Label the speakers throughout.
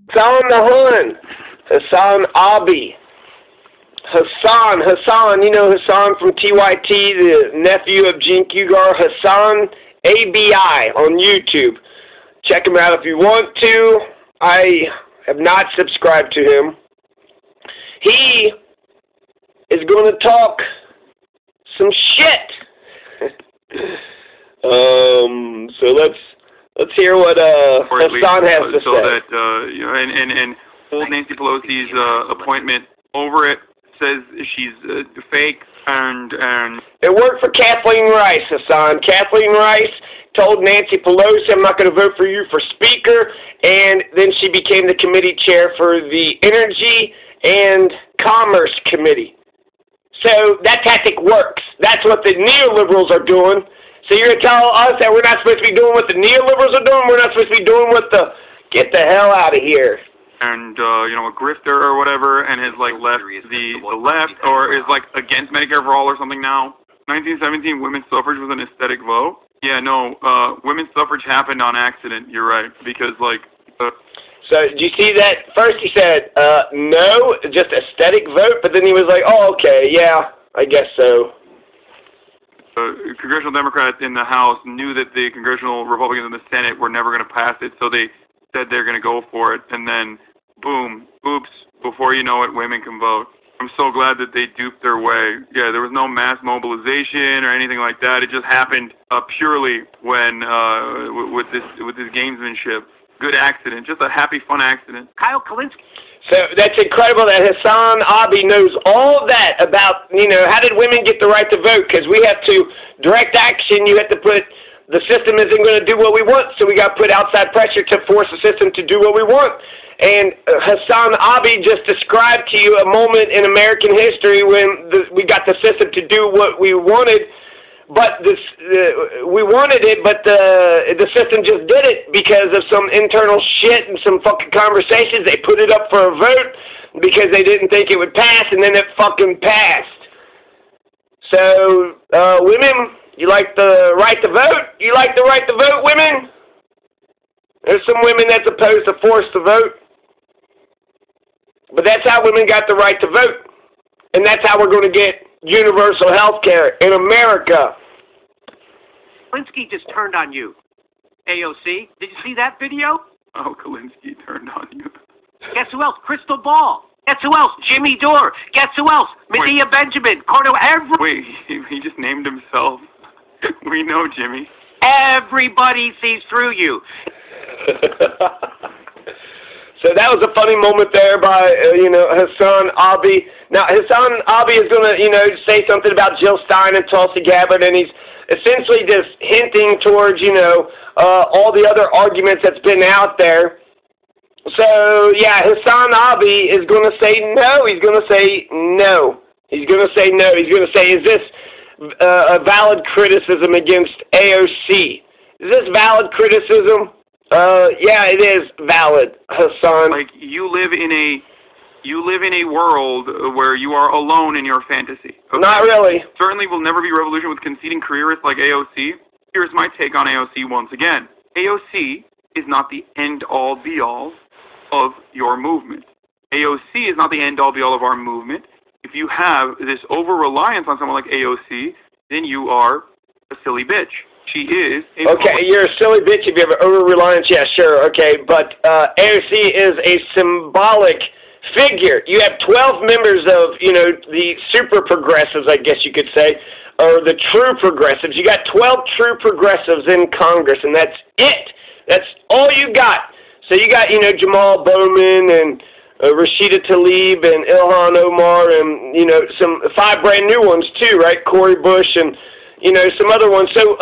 Speaker 1: Hasan the Hun, Hasan Abi. Hasan, you know Hasan from TYT, the nephew of Gene Cougar, Hasan ABI on YouTube. Check him out if you want to. I have not subscribed to him. He is going to talk some shit. So let's hear what Hasan has to say.
Speaker 2: So that you know, and old Nancy Pelosi's appointment over it says she's fake and
Speaker 1: it worked for Kathleen Rice, Hasan. Kathleen Rice told Nancy Pelosi, "I'm not going to vote for you for Speaker," and then she became the committee chair for the Energy and Commerce Committee. So that tactic works. That's what the neoliberals are doing. So you're going to tell us that we're not supposed to be doing what the neoliberals are doing? We're not supposed to be doing what the... Get the hell out of here.
Speaker 2: And, you know, a grifter or whatever, and has, like, left the left, or is, like, against Medicare for All or something now. 1917, women's suffrage was an aesthetic vote. Yeah, no, women's suffrage happened on accident, you're right, because, like...
Speaker 1: So, did you see that? First he said, no, just aesthetic vote, but then he was like, oh, okay, yeah, I guess so.
Speaker 2: Congressional Democrats in the House knew that the Congressional Republicans in the Senate were never going to pass it, so they said they're going to go for it, and then, boom, oops, before you know it, women can vote. I'm so glad that they duped their way. Yeah, there was no mass mobilization or anything like that. It just happened purely when with this gamesmanship. Good accident, just a happy, fun accident.
Speaker 3: Kyle Kalinske.
Speaker 1: So that's incredible that Hasan Abi knows all of that about, you know, how did women get the right to vote? Because we have to direct action. You have to put, the system isn't going to do what we want, so we got to put outside pressure to force the system to do what we want. And Hasan Abi just described to you a moment in American history when we got the system to do what we wanted. But we wanted it, but the system just did it because of some internal shit and some fucking conversations. They put it up for a vote because they didn't think it would pass, and then it fucking passed. So, women, you like the right to vote? You like the right to vote, women? There's some women that's opposed to forced to vote. But that's how women got the right to vote. And that's how we're going to get universal health care in America.
Speaker 3: Kalinske just turned on you. AOC, did you see that video?
Speaker 2: Oh, Kalinske turned on you.
Speaker 3: Guess who else? Crystal Ball. Guess who else? Jimmy Dore. Guess who else? Medea Benjamin. Cornel.
Speaker 2: Wait, he just named himself. We know, Jimmy.
Speaker 3: Everybody sees through you.
Speaker 1: So that was a funny moment there by, you know, Hasan Abi. Now, Hasan Abi is going to, you know, say something about Jill Stein and Tulsi Gabbard, and he's essentially just hinting towards, you know, all the other arguments that's been out there. So, yeah, Hasan Abi is going to say no. He's going to say no. He's going to say no. He's going to say, is this a valid criticism against AOC? Is this valid criticism? Yeah, it is valid, Hasan.
Speaker 2: Like, you live in a world where you are alone in your fantasy. Okay?
Speaker 1: Not really.
Speaker 2: Certainly will never be a revolution with conceding careerists like AOC. Here's my take on AOC once again. AOC is not the end-all, be-all of your movement. AOC is not the end-all, be-all of our movement. If you have this over-reliance on someone like AOC, then you are a silly bitch. She is a
Speaker 1: okay, you're a silly bitch if you have an over-reliance. Yeah, sure, okay. But AOC is a symbolic figure. You have 12 members of, you know, the super progressives, I guess you could say, or the true progressives. You got 12 true progressives in Congress, and that's it. That's all you got. So you got, you know, Jamal Bowman and Rashida Tlaib and Ilhan Omar and, you know, some 5 brand new ones too, right? Cori Bush and, you know, some other ones. So,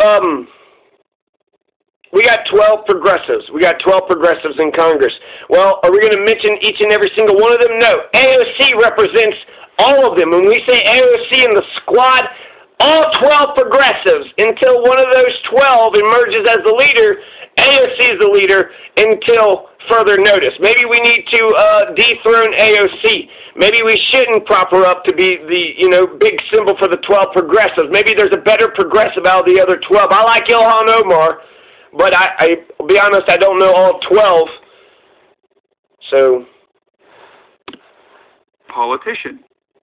Speaker 1: we got 12 progressives. We got 12 progressives in Congress. Well, are we going to mention each and every single one of them? No. AOC represents all of them. When we say AOC in the squad, all 12 progressives, until one of those 12 emerges as the leader, AOC is the leader until further notice. Maybe we need to dethrone AOC. Maybe we shouldn't prop her up to be the, you know, big symbol for the 12 progressives. Maybe there's a better progressive out of the other 12. I like Ilhan Omar, but I'll be honest, I don't know all 12. So,
Speaker 2: politician.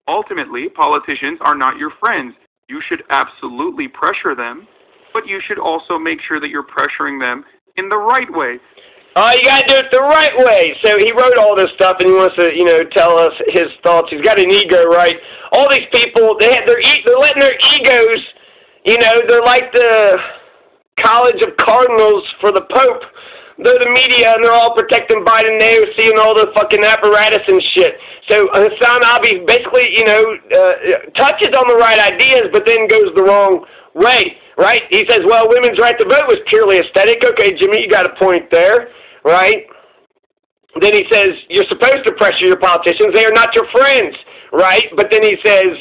Speaker 2: Ultimately, politicians are not your friends. You should absolutely pressure them, but you should also make sure that you're pressuring them in the right way.
Speaker 1: you gotta do it the right way. So he wrote all this stuff, and he wants to, tell us his thoughts. He's got an ego, right? All these people, they're letting their egos, they're like the College of Cardinals for the Pope. They're the media, and they're all protecting Biden and AOC and all the fucking apparatus and shit. So Hasan Abi basically, touches on the right ideas, but then goes the wrong way, right? He says, well, women's right to vote was purely aesthetic. Okay, Jimmy, you got a point there, right? Then he says, you're supposed to pressure your politicians. They are not your friends, right? But then he says,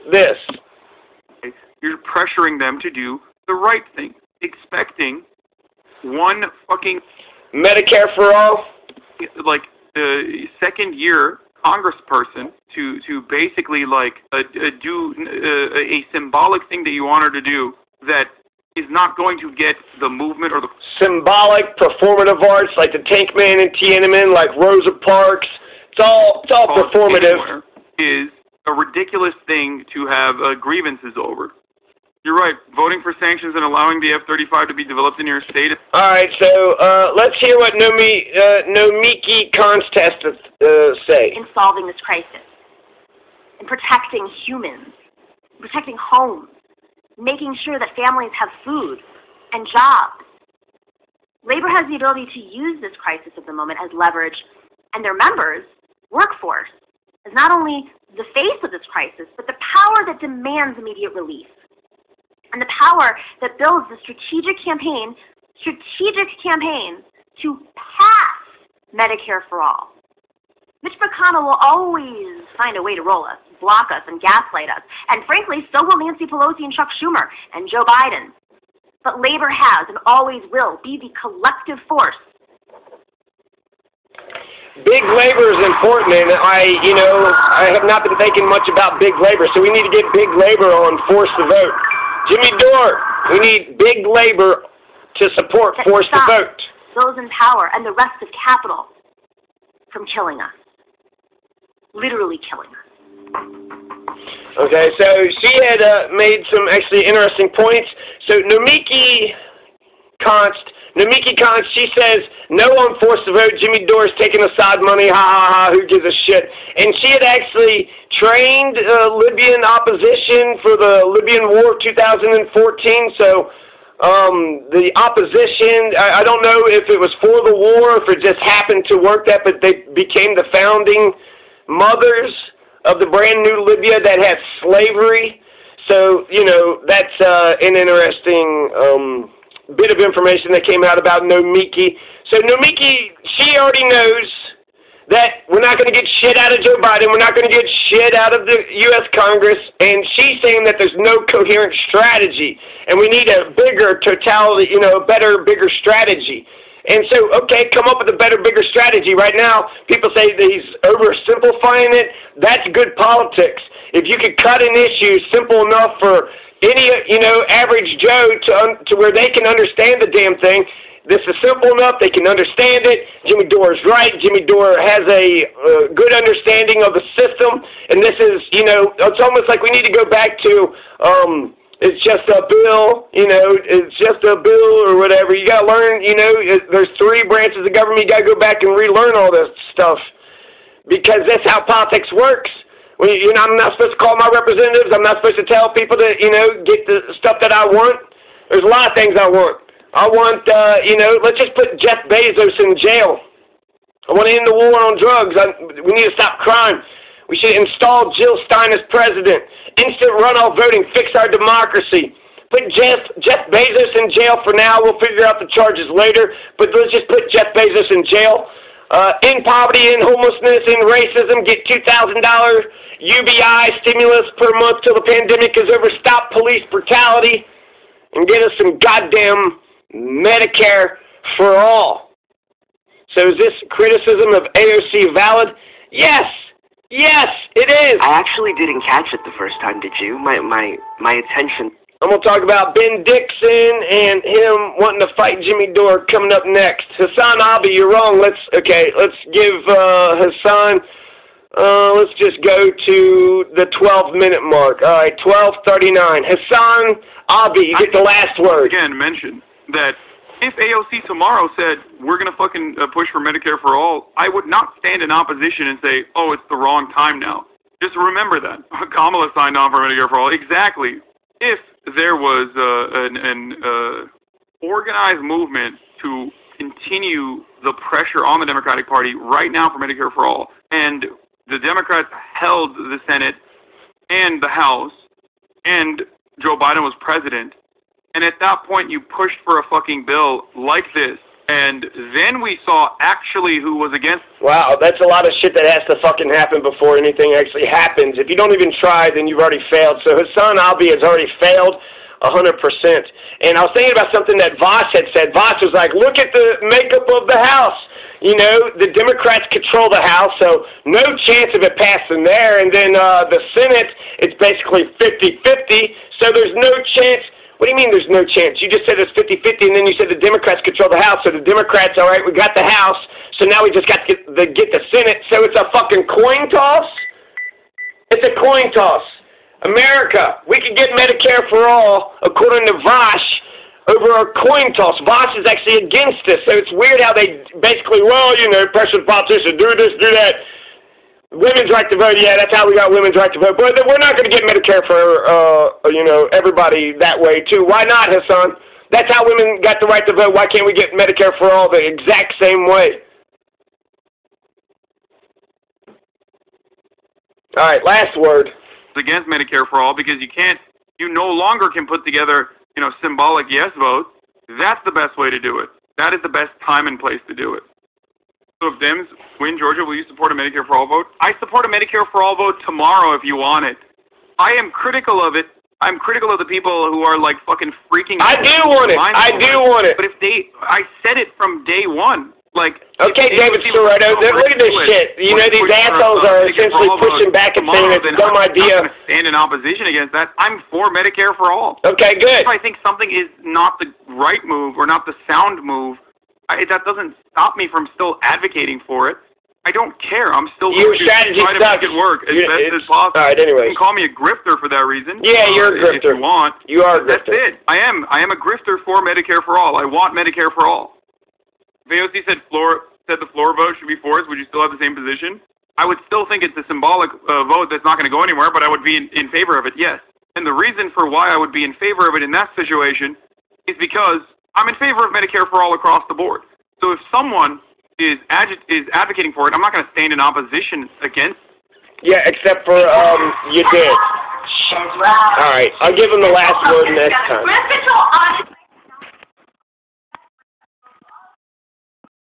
Speaker 1: this.
Speaker 2: You're pressuring them to do the right thing, expecting one fucking
Speaker 1: Medicare for all,
Speaker 2: like second-year congressperson to basically do a symbolic thing that you want her to do that is not going to get the movement or the
Speaker 1: symbolic performative arts like the Tank Man in Tiananmen, like Rosa Parks. It's all performative.
Speaker 2: Is a ridiculous thing to have grievances over. You're right. Voting for sanctions and allowing the F-35 to be developed in your state.
Speaker 1: All right, so let's hear what Nomiki Konst has to say.
Speaker 4: In solving this crisis, in protecting humans, protecting homes, making sure that families have food and jobs. Labor has the ability to use this crisis of the moment as leverage, and their members, workforce, as not only the face of this crisis, but the power that demands immediate relief. And the power that builds the strategic campaign to pass Medicare for all. Mitch McConnell will always find a way to roll us, block us, and gaslight us. And frankly, so will Nancy Pelosi and Chuck Schumer and Joe Biden. But labor has and always will be the collective force.
Speaker 1: Big labor is important, and I have not been thinking much about big labor, so we need to get big labor on force to vote. Jimmy Dore, we need big labor to support force to vote.
Speaker 4: Those in power and the rest of capital from killing us. Literally killing us.
Speaker 1: Okay, so she had made some actually interesting points. So Nomiki Konst, she says, no on force to vote. Jimmy Dore's taking Assad money. Ha, ha, ha, who gives a shit? And she had actually trained Libyan opposition for the Libyan War of 2014. So the opposition, I don't know if it was for the war, if it just happened to work that, but they became the founding mothers of the brand new Libya that had slavery. So, that's an interesting bit of information that came out about Nomiki. So Nomiki, she already knows that we're not going to get shit out of Joe Biden. We're not going to get shit out of the U.S. Congress. And she's saying that there's no coherent strategy. And we need a bigger totality, a better, bigger strategy. And so, okay, come up with a better, bigger strategy. Right now, people say that he's oversimplifying it. That's good politics. If you could cut an issue simple enough for any, average Joe to where they can understand the damn thing, this is simple enough. They can understand it. Jimmy Dore is right. Jimmy Dore has a good understanding of the system. And this is, it's almost like we need to go back to, it's just a bill, it's just a bill or whatever. You got to learn, there's three branches of government. You got to go back and relearn all this stuff because that's how politics works. I'm not supposed to call my representatives. I'm not supposed to tell people to, get the stuff that I want. There's a lot of things I want. I want, let's just put Jeff Bezos in jail. I want to end the war on drugs. We need to stop crime. We should install Jill Stein as president. Instant runoff voting. Fix our democracy. Put Jeff Bezos in jail for now. We'll figure out the charges later. But let's just put Jeff Bezos in jail. In poverty, in homelessness, in racism. Get $2,000 UBI stimulus per month till the pandemic is over. Stop police brutality. And get us some goddamn Medicare for all. So is this criticism of AOC valid? Yes. Yes, it is.
Speaker 5: I actually didn't catch it the first time, did you? My attention.
Speaker 1: I'm going to talk about Ben Dixon and him wanting to fight Jimmy Dore coming up next. Hasan Abi, you're wrong. Let's give Hasan, let's just go to the 12-minute mark. All right, 12:39. Hasan Abi, you get the last word.
Speaker 2: Again, mention that if AOC tomorrow said, we're going to fucking push for Medicare for all, I would not stand in opposition and say, oh, it's the wrong time now. Just remember that. Kamala signed on for Medicare for all. Exactly. If there was an organized movement to continue the pressure on the Democratic Party right now for Medicare for all, and the Democrats held the Senate and the House, and Joe Biden was president, and at that point you pushed for a fucking bill like this, and then we saw actually who was against.
Speaker 1: Wow, that's a lot of shit that has to fucking happen before anything actually happens. If you don't even try, then you've already failed. So Hasan Abi has already failed 100%. And I was thinking about something that Voss had said. Voss was like, look at the makeup of the House. You know, the Democrats control the House, so no chance of it passing there. And then the Senate, it's basically 50-50, so there's no chance. What do you mean there's no chance? You just said it's 50-50, and then you said the Democrats control the House. So the Democrats, all right, we got the House, so now we just got to get the Senate. So it's a fucking coin toss? It's a coin toss. America, we could get Medicare for all, according to Voss, over a coin toss. Voss is actually against this, so it's weird how they basically, well, you know, pressure the politicians, do this, do that. Women's right to vote, yeah, that's how we got women's right to vote. But we're not going to get Medicare for, you know, everybody that way, too. Why not, Hasan? That's how women got the right to vote. Why can't we get Medicare for all the exact same way? All right, last word.
Speaker 2: Against Medicare for all because you no longer can put together, you know, symbolic yes votes. That's the best way to do it. That is the best time and place to do it. So if Dems win Georgia, will you support a Medicare for all vote? I support a Medicare for all vote tomorrow if you want it. I am critical of it. I'm critical of the people who are like fucking freaking out.
Speaker 1: I do want it. I do want it.
Speaker 2: But if I said it from day one. Like,
Speaker 1: okay, David Soretto, look at this shit. You know, these assholes are essentially pushing back and saying it's a dumb idea.
Speaker 2: I'm not going to stand in opposition against that. I'm for Medicare for all.
Speaker 1: Okay, good.
Speaker 2: If I think something is not the right move or not the sound move, that doesn't stop me from still advocating for it. I don't care. I'm still
Speaker 1: going
Speaker 2: to try to make it work as best as possible.
Speaker 1: All right, anyway.
Speaker 2: You can call me a grifter for that reason.
Speaker 1: Yeah, you're a grifter.
Speaker 2: If you want.
Speaker 1: You are a grifter.
Speaker 2: That's it. I am a grifter for Medicare for all. I want Medicare for all. If AOC said the floor vote should be forced, would you still have the same position? I would still think it's a symbolic vote that's not going to go anywhere, but I would be in favor of it, yes. And the reason for why I would be in favor of it in that situation is because I'm in favor of Medicare for all across the board. So if someone is advocating for it, I'm not going to stand in opposition against it.
Speaker 1: Yeah, except for you did. All right, I'll give him the last word next time.